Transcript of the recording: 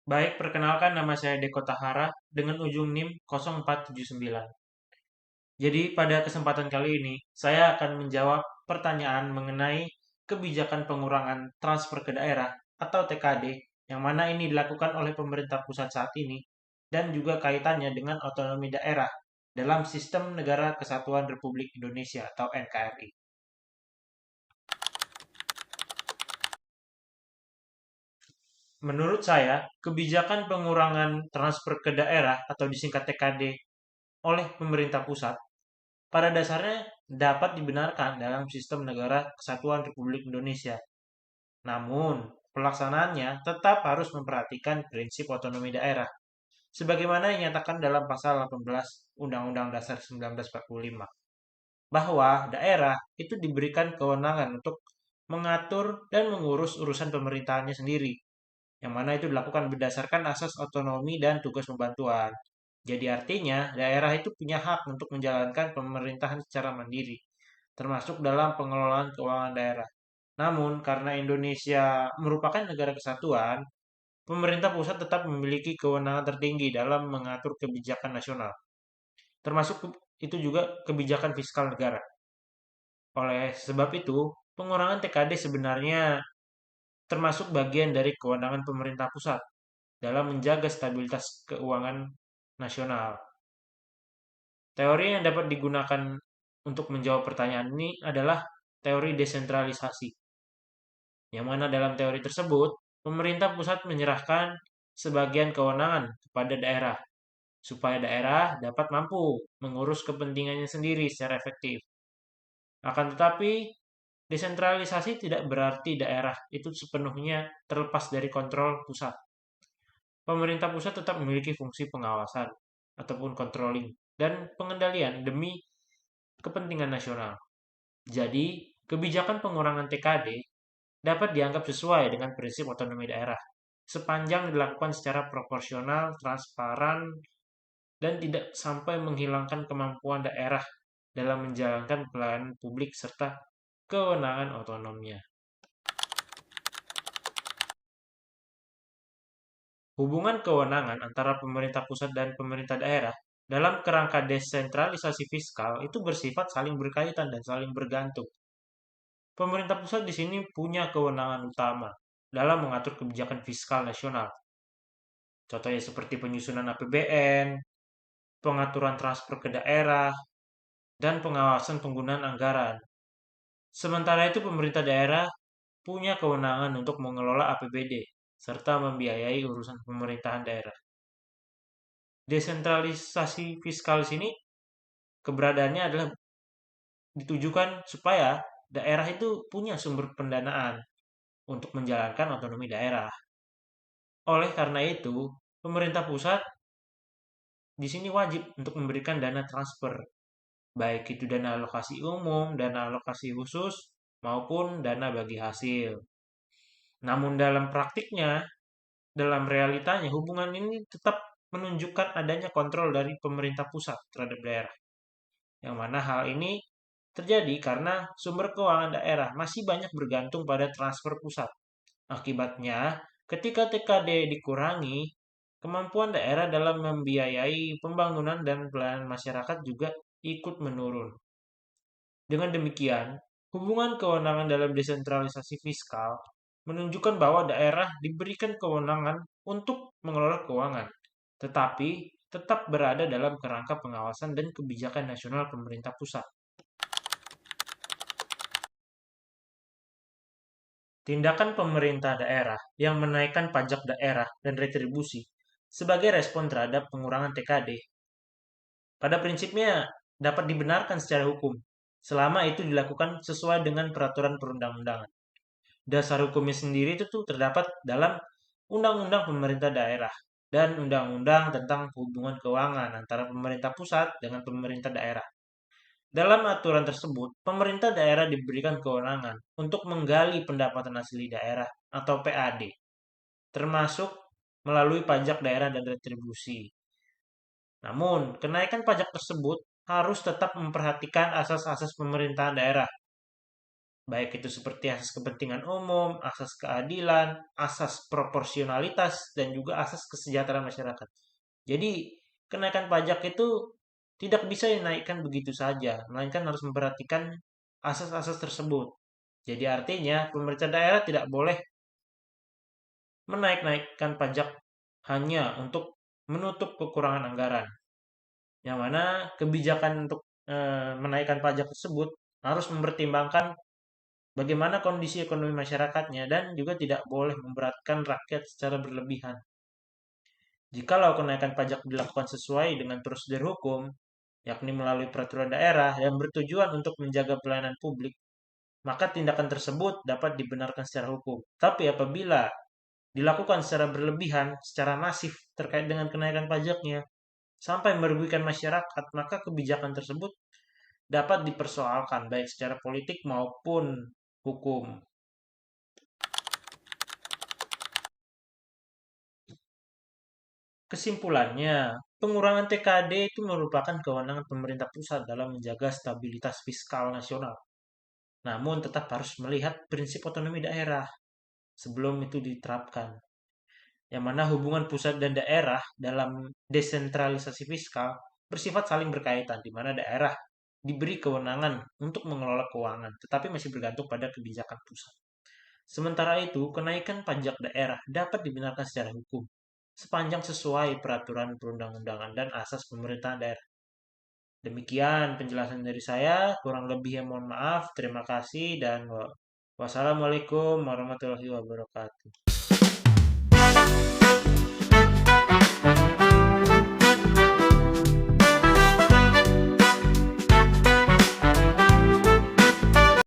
Baik, perkenalkan nama saya Deko Tahara dengan ujung NIM 0479. Jadi pada kesempatan kali ini, saya akan menjawab pertanyaan mengenai kebijakan pengurangan transfer ke daerah atau TKD, yang mana ini dilakukan oleh pemerintah pusat saat ini, dan juga kaitannya dengan otonomi daerah dalam sistem Negara Kesatuan Republik Indonesia atau NKRI. Menurut saya, kebijakan pengurangan transfer ke daerah atau disingkat TKD oleh pemerintah pusat pada dasarnya dapat dibenarkan dalam sistem negara kesatuan Republik Indonesia. Namun, pelaksanaannya tetap harus memperhatikan prinsip otonomi daerah, sebagaimana yang dinyatakan dalam pasal 18 Undang-Undang Dasar 1945, bahwa daerah itu diberikan kewenangan untuk mengatur dan mengurus urusan pemerintahannya sendiri, yang mana itu dilakukan berdasarkan asas otonomi dan tugas pembantuan. Jadi artinya, daerah itu punya hak untuk menjalankan pemerintahan secara mandiri, termasuk dalam pengelolaan keuangan daerah. Namun, karena Indonesia merupakan negara kesatuan, pemerintah pusat tetap memiliki kewenangan tertinggi dalam mengatur kebijakan nasional, termasuk itu juga kebijakan fiskal negara. Oleh sebab itu, pengurangan TKD sebenarnya termasuk bagian dari kewenangan pemerintah pusat dalam menjaga stabilitas keuangan nasional. Teori yang dapat digunakan untuk menjawab pertanyaan ini adalah teori desentralisasi, yang mana dalam teori tersebut, pemerintah pusat menyerahkan sebagian kewenangan kepada daerah, supaya daerah dapat mampu mengurus kepentingannya sendiri secara efektif. Akan tetapi, desentralisasi tidak berarti daerah itu sepenuhnya terlepas dari kontrol pusat. Pemerintah pusat tetap memiliki fungsi pengawasan ataupun controlling dan pengendalian demi kepentingan nasional. Jadi, kebijakan pengurangan TKD dapat dianggap sesuai dengan prinsip otonomi daerah, sepanjang dilakukan secara proporsional, transparan, dan tidak sampai menghilangkan kemampuan daerah dalam menjalankan pelayanan publik serta kewenangan otonomnya. Hubungan kewenangan antara pemerintah pusat dan pemerintah daerah dalam kerangka desentralisasi fiskal itu bersifat saling berkaitan dan saling bergantung. Pemerintah pusat di sini punya kewenangan utama dalam mengatur kebijakan fiskal nasional. Contohnya seperti penyusunan APBN, pengaturan transfer ke daerah, dan pengawasan penggunaan anggaran. Sementara itu pemerintah daerah punya kewenangan untuk mengelola APBD serta membiayai urusan pemerintahan daerah. Desentralisasi fiskal di sini keberadaannya adalah ditujukan supaya daerah itu punya sumber pendanaan untuk menjalankan otonomi daerah. Oleh karena itu, pemerintah pusat di sini wajib untuk memberikan dana transfer, baik itu dana alokasi umum, dana alokasi khusus, maupun dana bagi hasil. Namun dalam praktiknya, dalam realitanya, hubungan ini tetap menunjukkan adanya kontrol dari pemerintah pusat terhadap daerah. Yang mana hal ini terjadi karena sumber keuangan daerah masih banyak bergantung pada transfer pusat. Akibatnya, ketika TKD dikurangi, kemampuan daerah dalam membiayai pembangunan dan pelayanan masyarakat juga ikut menurun. Dengan demikian, hubungan kewenangan dalam desentralisasi fiskal menunjukkan bahwa daerah diberikan kewenangan untuk mengelola keuangan, tetapi tetap berada dalam kerangka pengawasan dan kebijakan nasional pemerintah pusat. Tindakan pemerintah daerah yang menaikkan pajak daerah dan retribusi sebagai respon terhadap pengurangan TKD pada prinsipnya dapat dibenarkan secara hukum selama itu dilakukan sesuai dengan peraturan perundang-undangan. Dasar hukumnya sendiri itu tuh terdapat dalam Undang-Undang Pemerintah Daerah dan Undang-Undang tentang hubungan keuangan antara pemerintah pusat dengan pemerintah daerah. Dalam aturan tersebut, pemerintah daerah diberikan kewenangan untuk menggali pendapatan asli daerah atau PAD, termasuk melalui pajak daerah dan retribusi. Namun, kenaikan pajak tersebut harus tetap memperhatikan asas-asas pemerintahan daerah, baik itu seperti asas kepentingan umum, asas keadilan, asas proporsionalitas, dan juga asas kesejahteraan masyarakat. Jadi, kenaikan pajak itu tidak bisa dinaikkan begitu saja, melainkan harus memperhatikan asas-asas tersebut. Jadi artinya, pemerintah daerah tidak boleh menaik-naikkan pajak hanya untuk menutup kekurangan anggaran. Yang mana kebijakan untuk menaikkan pajak tersebut harus mempertimbangkan bagaimana kondisi ekonomi masyarakatnya dan juga tidak boleh memberatkan rakyat secara berlebihan. Jikalau kenaikan pajak dilakukan sesuai dengan prosedur hukum, yakni melalui peraturan daerah yang bertujuan untuk menjaga pelayanan publik, maka tindakan tersebut dapat dibenarkan secara hukum. Tapi apabila dilakukan secara berlebihan, secara masif terkait dengan kenaikan pajaknya, sampai merugikan masyarakat, maka kebijakan tersebut dapat dipersoalkan baik secara politik maupun hukum. Kesimpulannya, pengurangan TKD itu merupakan kewenangan pemerintah pusat dalam menjaga stabilitas fiskal nasional. Namun tetap harus melihat prinsip otonomi daerah sebelum itu diterapkan. Yang mana hubungan pusat dan daerah dalam desentralisasi fiskal bersifat saling berkaitan, di mana daerah diberi kewenangan untuk mengelola keuangan, tetapi masih bergantung pada kebijakan pusat. Sementara itu, kenaikan pajak daerah dapat dibenarkan secara hukum, sepanjang sesuai peraturan perundang-undangan dan asas pemerintahan daerah. Demikian penjelasan dari saya, kurang lebihnya mohon maaf, terima kasih, dan wassalamualaikum warahmatullahi wabarakatuh.